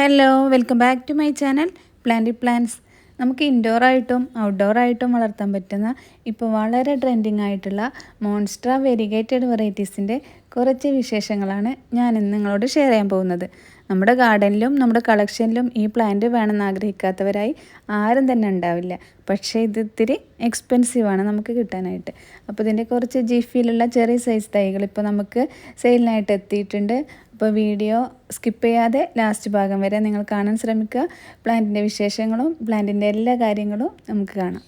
Hello, welcome back to my channel planty plants. നമുക്ക് ഇൻഡോറായിട്ടും ഔട്ട്ഡോറായിട്ടും വളർത്താൻ പറ്റുന്ന ഇപ്പോൾ വളരെ ട്രെൻഡിങ് ആയിട്ടുള്ള മോൺസ്ട്ര വെരിഗേറ്റഡ് വെറൈറ്റീസിൻ്റെ കുറച്ച് വിശേഷങ്ങളാണ് ഞാൻ ഇന്ന് നിങ്ങളോട് ഷെയർ ചെയ്യാൻ പോകുന്നത്. നമ്മുടെ ഗാർഡനിലും നമ്മുടെ കളക്ഷനിലും ഈ പ്ലാന്റ് വേണമെന്ന് ആഗ്രഹിക്കാത്തവരായി ആരും തന്നെ ഉണ്ടാവില്ല. പക്ഷേ ഇത് ഇത്തിരി എക്സ്പെൻസീവാണ് നമുക്ക് കിട്ടാനായിട്ട്. അപ്പോൾ ഇതിൻ്റെ കുറച്ച് ജിഫിയിലുള്ള ചെറിയ സൈസ് തൈകൾ ഇപ്പോൾ നമുക്ക് സെയിലിനായിട്ട് എത്തിയിട്ടുണ്ട്. അപ്പോൾ വീഡിയോ സ്കിപ്പ് ചെയ്യാതെ ലാസ്റ്റ് ഭാഗം വരെ നിങ്ങൾ കാണാൻ ശ്രമിക്കുക. പ്ലാന്റിൻ്റെ വിശേഷങ്ങളും പ്ലാന്റിൻ്റെ എല്ലാ കാര്യങ്ങളും നമുക്ക് കാണാം.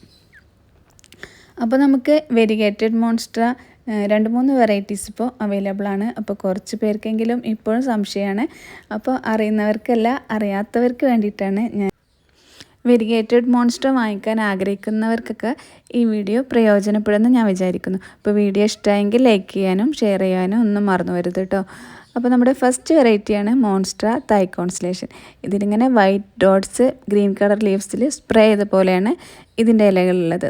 അപ്പോൾ നമുക്ക് വെരിഗേറ്റഡ് മോൺസ്ട്ര 2-3 വെറൈറ്റീസ് ഇപ്പോൾ അവൈലബിൾ ആണ്. അപ്പോൾ കുറച്ച് പേർക്കെങ്കിലും ഇപ്പോഴും സംശയമാണ്. അപ്പോൾ അറിയുന്നവർക്കല്ല, അറിയാത്തവർക്ക് വേണ്ടിയിട്ടാണ് ഞാൻ വെരിഗേറ്റഡ് മോൺസ്ട്ര വാങ്ങിക്കാൻ ആഗ്രഹിക്കുന്നവർക്കൊക്കെ ഈ വീഡിയോ പ്രയോജനപ്പെടുമെന്ന് ഞാൻ വിചാരിക്കുന്നു. അപ്പോൾ വീഡിയോ ഇഷ്ടമായെങ്കിൽ ലൈക്ക് ചെയ്യാനും ഷെയർ ചെയ്യാനും ഒന്നും മറന്നു വരുത് കേട്ടോ. അപ്പോൾ നമ്മുടെ ഫസ്റ്റ് വെറൈറ്റിയാണ് മോൺസ്ട്ര തൈ കോൺസ്റ്റലേഷൻ. ഇതിലിങ്ങനെ വൈറ്റ് ഡോട്ട്സ് ഗ്രീൻ കളർ ലീവ്സിൽ സ്പ്രേ ചെയ്ത പോലെയാണ് ഇതിൻ്റെ ഇലകളുള്ളത്.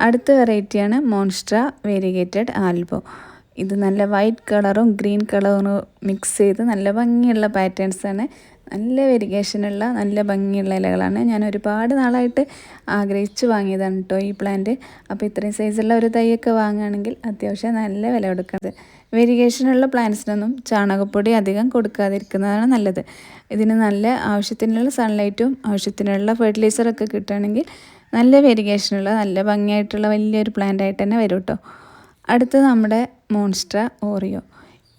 അടുത്ത വെറൈറ്റിയാണ് മോൺസ്ട്ര വെരിഗേറ്റഡ് ആൽബോ. ഇത് നല്ല വൈറ്റ് കളറും ഗ്രീൻ കളറും മിക്സ് ചെയ്ത് നല്ല ഭംഗിയുള്ള പാറ്റേൺസാണ്. നല്ല വെരിഗേഷനുള്ള നല്ല ഭംഗിയുള്ള ഇലകളാണ്. ഞാൻ ഒരുപാട് നാളായിട്ട് ആഗ്രഹിച്ച് വാങ്ങിയതാണ് കേട്ടോ ഈ പ്ലാന്റ്. അപ്പോൾ ഇത്രയും സൈസുള്ള ഒരു തൈയൊക്കെ വാങ്ങുകയാണെങ്കിൽ അത്യാവശ്യം നല്ല വില കൊടുക്കുന്നത്. വെരിഗേഷനുള്ള പ്ലാന്റ്സിനൊന്നും ചാണകപ്പൊടി അധികം കൊടുക്കാതിരിക്കുന്നതാണ് നല്ലത്. ഇതിന് നല്ല ആവശ്യത്തിനുള്ള സൺലൈറ്റും ആവശ്യത്തിനുള്ള ഫെർട്ടിലൈസറൊക്കെ കിട്ടുകയാണെങ്കിൽ നല്ല വെരിഗേഷനുള്ള നല്ല ഭംഗിയായിട്ടുള്ള വലിയൊരു പ്ലാന്റ് ആയിട്ട് തന്നെ വരും കേട്ടോ. അടുത്തത് നമ്മുടെ മോൺസ്ട്ര ഓറിയോ.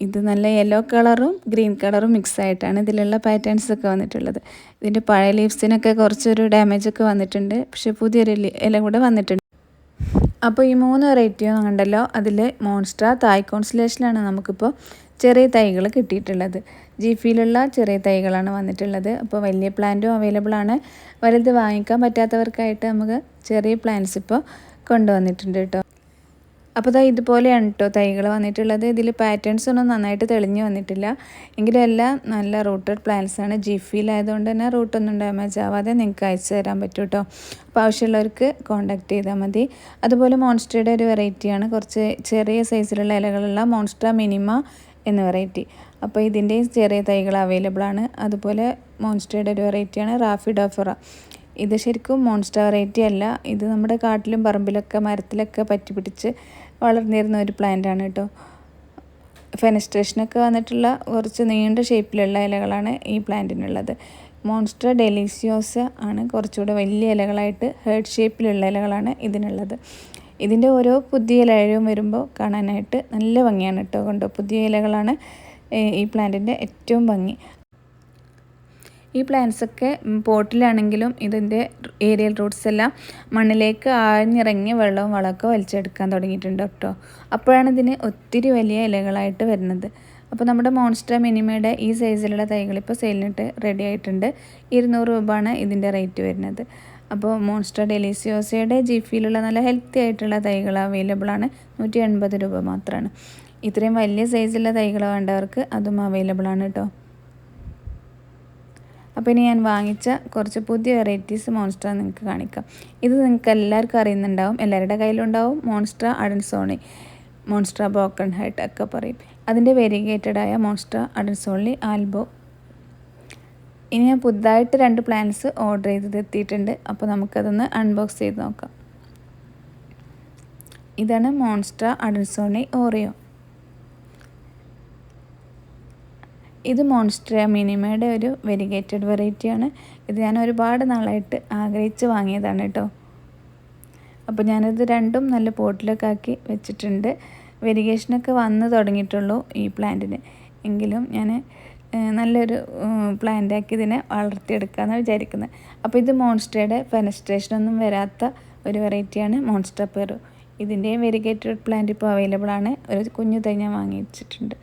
ഇത് നല്ല യെല്ലോ കളറും ഗ്രീൻ കളറും മിക്സ് ആയിട്ടാണ് ഇതിലുള്ള പാറ്റേൺസൊക്കെ വന്നിട്ടുള്ളത്. ഇതിൻ്റെ പഴയ ലീവ്സിനൊക്കെ കുറച്ചൊരു ഡാമേജൊക്കെ വന്നിട്ടുണ്ട്. പക്ഷേ പുതിയൊരു ഇല കൂടെ വന്നിട്ടുണ്ട്. അപ്പോൾ ഈ 3 വെറൈറ്റിയും കണ്ടല്ലോ. അതിൽ മോൺസ്ട്ര തായ് കോൺസ്റ്റലേഷനാണ് നമുക്കിപ്പോൾ ചെറിയ തൈകൾ കിട്ടിയിട്ടുള്ളത്. ജിഫിയിലുള്ള ചെറിയ തൈകളാണ് വന്നിട്ടുള്ളത്. അപ്പോൾ വലിയ പ്ലാന്റും അവൈലബിൾ ആണ്. വലുത് വാങ്ങിക്കാൻ പറ്റാത്തവർക്കായിട്ട് നമുക്ക് ചെറിയ പ്ലാന്റ്സ് ഇപ്പോൾ കൊണ്ടുവന്നിട്ടുണ്ട് കേട്ടോ. അപ്പോൾ ഇതുപോലെയാണ് കേട്ടോ തൈകൾ വന്നിട്ടുള്ളത്. ഇതിൽ പാറ്റേൺസ് ഒന്നും നന്നായിട്ട് തെളിഞ്ഞു വന്നിട്ടില്ല. എങ്കിലും എല്ലാം നല്ല റൂട്ടഡ് പ്ലാന്റ്സ് ആണ്. ജിഫിയിലായതുകൊണ്ട് തന്നെ റൂട്ടൊന്നും ഡാമേജ് ആവാതെ നിങ്ങൾക്ക് അയച്ചു തരാൻ പറ്റും കേട്ടോ. അപ്പോൾ ആവശ്യമുള്ളവർക്ക് കോൺടാക്റ്റ് ചെയ്താൽ മതി. അതുപോലെ മോൺസ്ട്രയുടെ ഒരു വെറൈറ്റിയാണ് കുറച്ച് ചെറിയ സൈസിലുള്ള ഇലകളുള്ള മോൺസ്ട്ര മിനിമ എന്ന വെറൈറ്റി. അപ്പോൾ ഇതിൻ്റെയും ചെറിയ തൈകൾ അവൈലബിൾ ആണ്. അതുപോലെ മോൺസ്ട്രയുടെ ഒരു വെറൈറ്റിയാണ് റാഫിഡോഫറ. ഇത് ശരിക്കും മോൺസ്ട്ര വെറൈറ്റി അല്ല. ഇത് നമ്മുടെ കാട്ടിലും പറമ്പിലൊക്കെ മരത്തിലൊക്കെ പറ്റി പിടിച്ച് വളർന്നിരുന്ന ഒരു പ്ലാന്റ് ആണ് കേട്ടോ. ഫെനസ്ട്രേഷനൊക്കെ വന്നിട്ടുള്ള കുറച്ച് നീണ്ട ഷേപ്പിലുള്ള ഇലകളാണ് ഈ പ്ലാന്റിനുള്ളത്. മോൺസ്ട്ര ഡെലിസിയോസ ആണ് കുറച്ചുകൂടെ വലിയ ഇലകളായിട്ട് ഹേർട്ട് ഷേപ്പിലുള്ള ഇലകളാണ് ഇതിനുള്ളത്. ഇതിൻ്റെ ഓരോ പുതിയ ഇലയും വരുമ്പോൾ കാണാനായിട്ട് നല്ല ഭംഗിയാണ് കേട്ടോ. കൊണ്ടോ പുതിയ ഇലകളാണ് ഈ പ്ലാന്റിൻ്റെ ഏറ്റവും ഭംഗി. ഈ പ്ലാന്റ്സൊക്കെ പോട്ടിലാണെങ്കിലും ഇതിൻ്റെ ഏരിയൽ റൂട്ട്സ് എല്ലാം മണ്ണിലേക്ക് ആഴ്ന്നിറങ്ങി വെള്ളവും വളമൊക്കെ വലിച്ചെടുക്കാൻ തുടങ്ങിയിട്ടുണ്ട് കേട്ടോ. അപ്പോഴാണ് ഇതിന് ഒത്തിരി വലിയ ഇലകളായിട്ട് വരുന്നത്. അപ്പോൾ നമ്മുടെ മോൺസ്ട്ര മിനിമയുടെ ഈ സൈസിലുള്ള തൈകൾ ഇപ്പോൾ സെയിലിനിട്ട് റെഡി ആയിട്ടുണ്ട്. 200 രൂപയാണ് ഇതിൻ്റെ റേറ്റ് വരുന്നത്. അപ്പോൾ മോൺസ്ട്ര ഡെലിസിയോസയുടെ ജിഫിയിലുള്ള നല്ല ഹെൽത്തി ആയിട്ടുള്ള തൈകൾ അവൈലബിൾ ആണ്. 180 രൂപ മാത്രമാണ്. ഇത്രയും വലിയ സൈസുള്ള തൈകൾ വേണ്ടവർക്ക് അതും അവൈലബിൾ ആണ് കേട്ടോ. അപ്പോൾ ഇനി ഞാൻ വാങ്ങിച്ച കുറച്ച് പുതിയ വെറൈറ്റീസ് മോൺസ്ട്ര നിങ്ങൾക്ക് കാണിക്കാം. ഇത് നിങ്ങൾക്ക് എല്ലാവർക്കും അറിയുന്നുണ്ടാവും, എല്ലാവരുടെ കയ്യിലുണ്ടാവും. മോൺസ്ട്ര അഡൻസോണി, മോൺസ്ട്ര ബ്രോക്കൺ ഹെഡ് ഒക്കെ പറയും. അതിൻ്റെ വെരിഗേറ്റഡായ മോൺസ്ട്ര അഡൻസോണി ആൽബോ. ഇനി ഞാൻ പുതുതായിട്ട് 2 പ്ലാന്റ്സ് ഓർഡർ ചെയ്ത് എത്തിയിട്ടുണ്ട്. അപ്പോൾ നമുക്കതൊന്ന് അൺബോക്സ് ചെയ്ത് നോക്കാം. ഇതാണ് മോൺസ്ട്ര അഡൻസോണി ഓറിയോ. ഇത് മോൺസ്ട്ര മിനിമയുടെ ഒരു വെരിഗേറ്റഡ് വെറൈറ്റിയാണ്. ഇത് ഞാൻ ഒരുപാട് നാളായിട്ട് ആഗ്രഹിച്ച് വാങ്ങിയതാണ് കേട്ടോ. അപ്പോൾ ഞാനിത് രണ്ടും നല്ല പോട്ടിലൊക്കെ ആക്കി വെച്ചിട്ടുണ്ട്. വെരിഗേഷനൊക്കെ വന്ന് തുടങ്ങിയിട്ടുള്ളൂ ഈ പ്ലാന്റിന്. എങ്കിലും ഞാൻ നല്ലൊരു പ്ലാന്റാക്കി ഇതിനെ വളർത്തിയെടുക്കാമെന്ന് വിചാരിക്കുന്നത്. അപ്പോൾ ഇത് മോൺസ്ട്രയുടെ ഫെനസ്ട്രേഷനൊന്നും വരാത്ത ഒരു വെറൈറ്റിയാണ് മോൺസ്ട്ര പെറു. ഇതിൻ്റെയും വെരിഗേറ്റഡ് പ്ലാന്റ് ഇപ്പോൾ അവൈലബിൾ ആണ്. ഒരു കുഞ്ഞു തൈ ഞാൻ വാങ്ങി വെച്ചിട്ടുണ്ട്.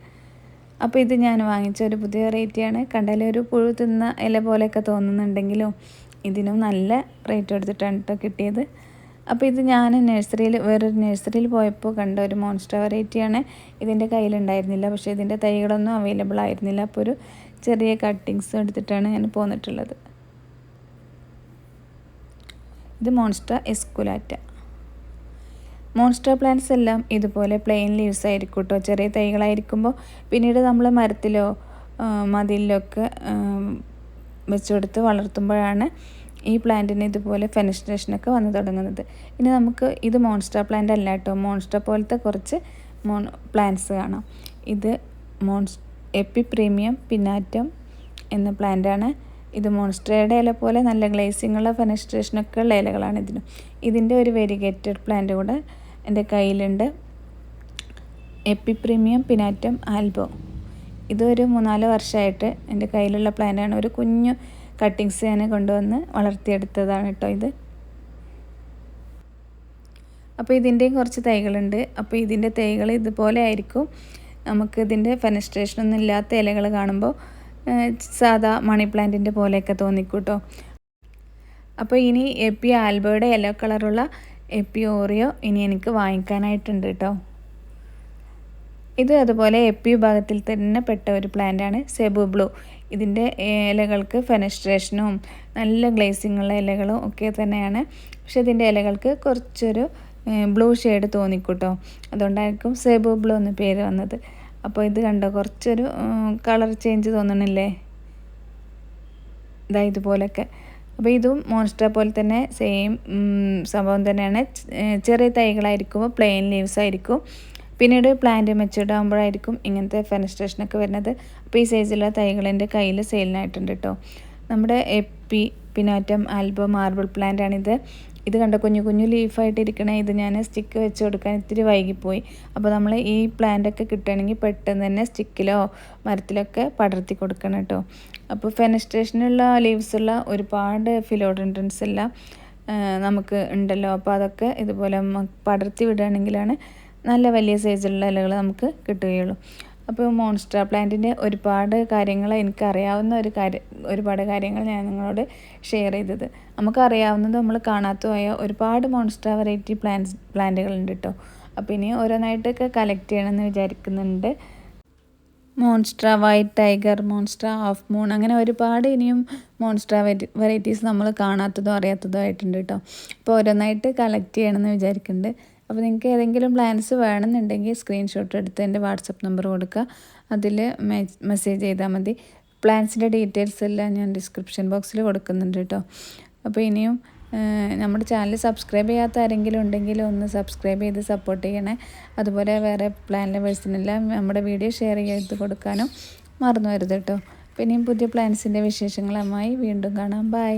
അപ്പോൾ ഇത് ഞാൻ വാങ്ങിച്ച ഒരു പുതിയ വെറൈറ്റിയാണ്. കണ്ടാൽ ഒരു പുഴു തിന്ന ഇല പോലെയൊക്കെ തോന്നുന്നുണ്ടെങ്കിലും ഇതിനും നല്ല റേറ്റ് എടുത്തിട്ടാണ് കേട്ടോ കിട്ടിയത്. അപ്പോൾ ഇത് ഞാൻ വേറൊരു നഴ്സറിയിൽ പോയപ്പോൾ കണ്ട ഒരു മോൺസ്ട്ര വെറൈറ്റിയാണ്. ഇതിൻ്റെ കയ്യിലുണ്ടായിരുന്നില്ല. പക്ഷേ ഇതിൻ്റെ തൈകളൊന്നും അവൈലബിൾ ആയിരുന്നില്ല. അപ്പോൾ ഒരു ചെറിയ കട്ടിങ്സ് എടുത്തിട്ടാണ് ഞാൻ പോന്നിട്ടുള്ളത്. ഇത് മോൺസ്ട്ര എസ്കുലാറ്റ. മോൺസ്റ്റർ പ്ലാന്റ്സ് എല്ലാം ഇതുപോലെ പ്ലെയിൻ ലീവ്സ് ആയിരിക്കും കേട്ടോ. ചെറിയ തൈകളായിരിക്കുമ്പോൾ പിന്നീട് നമ്മൾ മരത്തിലോ മതിലിലൊക്കെ വെച്ച് കൊടുത്ത് വളർത്തുമ്പോഴാണ് ഈ പ്ലാന്റിന് ഇതുപോലെ ഫെനസ്ട്രേഷനൊക്കെ വന്നു തുടങ്ങുന്നത്. ഇനി നമുക്ക് ഇത് മോൺസ്റ്റർ പ്ലാന്റ് അല്ല കേട്ടോ, മോൺസ്റ്റർ പോലത്തെ കുറച്ച് പ്ലാന്റ്സ് കാണാം. ഇത് എപ്പി പ്രീമിയം പിന്നാറ്റം എന്ന പ്ലാന്റാണ്. ഇത് മോൺസ്റ്ററയുടെ ഇല പോലെ നല്ല ഗ്ലേസിങ്ങുള്ള ഫെനസ്ട്രേഷനൊക്കെ ഉള്ള ഇലകളാണ് ഇതിനും. ഇതിൻ്റെ ഒരു വെരിഗേറ്റഡ് പ്ലാന്റ് കൂടെ എൻ്റെ കയ്യിലുണ്ട്, എപ്പി പ്രീമിയം പിനാറ്റം ആൽബോ. ഇതൊരു 3-4 വർഷമായിട്ട് എൻ്റെ കയ്യിലുള്ള പ്ലാന്റാണ്. ഒരു കുഞ്ഞു കട്ടിങ്സ് ഞാൻ കൊണ്ടുവന്ന് വളർത്തിയെടുത്തതാണ് കേട്ടോ ഇത്. അപ്പോൾ ഇതിൻ്റെയും കുറച്ച് തൈകളുണ്ട്. അപ്പോൾ ഇതിൻ്റെ തൈകൾ ഇതുപോലെ ആയിരിക്കും. നമുക്ക് ഇതിൻ്റെ ഫെനസ്ട്രേഷനൊന്നും ഇല്ലാത്ത ഇലകൾ കാണുമ്പോൾ സാധാ മണി പ്ലാന്റിൻ്റെ പോലെയൊക്കെ തോന്നിക്കൂട്ടോ. അപ്പോൾ ഇനി എപ്പി ആൽബോയുടെ യെല്ലോ കളറുള്ള എപ്പി ഓറിയോ ഇനി എനിക്ക് വാങ്ങിക്കാനായിട്ടുണ്ട് കേട്ടോ. ഇത് അതുപോലെ എപ്പി വിഭാഗത്തിൽ തന്നെ പെട്ട ഒരു പ്ലാന്റാണ്, സെബു ബ്ലൂ. ഇതിൻ്റെ ഇലകൾക്ക് ഫെനസ്ട്രേഷനും നല്ല ഗ്ലേസിങ്ങുള്ള ഇലകളും ഒക്കെ തന്നെയാണ്. പക്ഷേ ഇതിൻ്റെ ഇലകൾക്ക് കുറച്ചൊരു ബ്ലൂ ഷെയ്ഡ് തോന്നിക്കൂട്ടോ. അതുകൊണ്ടായിരിക്കും സെബു ബ്ലൂ എന്ന് പേര് വന്നത്. അപ്പോൾ ഇത് കണ്ടോ, കുറച്ചൊരു കളർ ചേഞ്ച് തോന്നണില്ലേ, ഇതാ ഇതുപോലൊക്കെ. അപ്പോൾ ഇതും മോൺസ്റ്റർ പോലെ തന്നെ സെയിം സംഭവം തന്നെയാണ്. ചെറിയ തൈകളായിരിക്കുമ്പോൾ പ്ലെയിൻ ലീവ്സ് ആയിരിക്കും. പിന്നീട് പ്ലാന്റ് മെച്ചൂർഡ് ആകുമ്പോഴായിരിക്കും ഇങ്ങനത്തെ ഫെനസ്ട്രേഷനൊക്കെ വരുന്നത്. അപ്പോൾ ഈ സൈസിലുള്ള തൈകൾ എൻ്റെ കയ്യിൽ സെയിലിനായിട്ടുണ്ട് കേട്ടോ. നമ്മുടെ എപ്പി പിനാറ്റം ആൽബോ മാർബിൾ പ്ലാന്റ് ആണിത്. ഇത് കണ്ട കുഞ്ഞു കുഞ്ഞു ലീഫായിട്ടിരിക്കണേ, ഇത് ഞാൻ സ്റ്റിക്ക് വെച്ച് കൊടുക്കാൻ ഇത്തിരി വൈകിപ്പോയി. അപ്പോൾ നമ്മൾ ഈ പ്ലാന്റൊക്കെ കിട്ടുകയാണെങ്കിൽ പെട്ടെന്ന് തന്നെ സ്റ്റിക്കിലോ മരത്തിലൊക്കെ പടർത്തി കൊടുക്കണം കേട്ടോ. അപ്പോൾ ഫെനസ്ട്രേഷനുള്ള ലീവ്സുള്ള ഒരുപാട് ഫിലോഡൻഡ്രൻസ് എല്ലാം നമുക്ക് ഉണ്ടല്ലോ. അപ്പോൾ അതൊക്കെ ഇതുപോലെ പടർത്തി വിടുകയാണെങ്കിലാണ് നല്ല വലിയ സൈസിലുള്ള ഇലകൾ നമുക്ക് കിട്ടുകയുള്ളൂ. അപ്പോൾ മോൺസ്റ്റർ പ്ലാന്റിൻ്റെ ഒരുപാട് കാര്യങ്ങൾ എനിക്കറിയാവുന്ന ഒരുപാട് കാര്യങ്ങൾ ഞാൻ നിങ്ങളോട് ഷെയർ ചെയ്തത്. നമുക്കറിയാവുന്നത് നമ്മൾ കാണാത്തതായ ഒരുപാട് മോൺസ്റ്റർ വെറൈറ്റി പ്ലാന്റുകളുണ്ട് കേട്ടോ. അപ്പോൾ ഇനി ഓരോന്നായിട്ടൊക്കെ കളക്ട് ചെയ്യണമെന്ന് വിചാരിക്കുന്നുണ്ട്. Monster white tiger, monster half moon, അങ്ങനെ ഒരുപാട് ഇനിയും മോൺസ്റ്റർ വെറൈറ്റീസ് നമ്മൾ കാണാത്തതോ അറിയാത്തതോ ആയിട്ടുണ്ട് കേട്ടോ. അപ്പോൾ ഓരോന്നായിട്ട് കളക്ട് ചെയ്യണമെന്ന് വിചാരിക്കുന്നുണ്ട്. അപ്പോൾ നിങ്ങൾക്ക് ഏതെങ്കിലും പ്ലാൻസ് വേണമെന്നുണ്ടെങ്കിൽ സ്ക്രീൻഷോട്ട് എടുത്ത് എൻ്റെ വാട്സപ്പ് നമ്പർ കൊടുക്കുക, അതിൽ മെസ്സേജ് ചെയ്താൽ മതി. പ്ലാൻസിൻ്റെ ഡീറ്റെയിൽസ് എല്ലാം ഞാൻ ഡിസ്ക്രിപ്ഷൻ ബോക്സിൽ കൊടുക്കുന്നുണ്ട് കേട്ടോ. അപ്പോൾ ഇനിയും നമ്മുടെ ചാനൽ സബ്സ്ക്രൈബ് ചെയ്യാത്ത ആരെങ്കിലും ഉണ്ടെങ്കിൽ ഒന്ന് സബ്സ്ക്രൈബ് ചെയ്ത് സപ്പോർട്ട് ചെയ്യണേ. അതുപോലെ വേറെ പ്ലാൻ ലവേഴ്സിനെല്ലാം നമ്മുടെ വീഡിയോ ഷെയർ ചെയ്ത് കൊടുക്കാനും മറന്നു വരുത് കേട്ടോ. അപ്പോൾ ഇനിയും പുതിയ പ്ലാൻസിൻ്റെ വിശേഷങ്ങളുമായി വീണ്ടും കാണാം. ബൈ.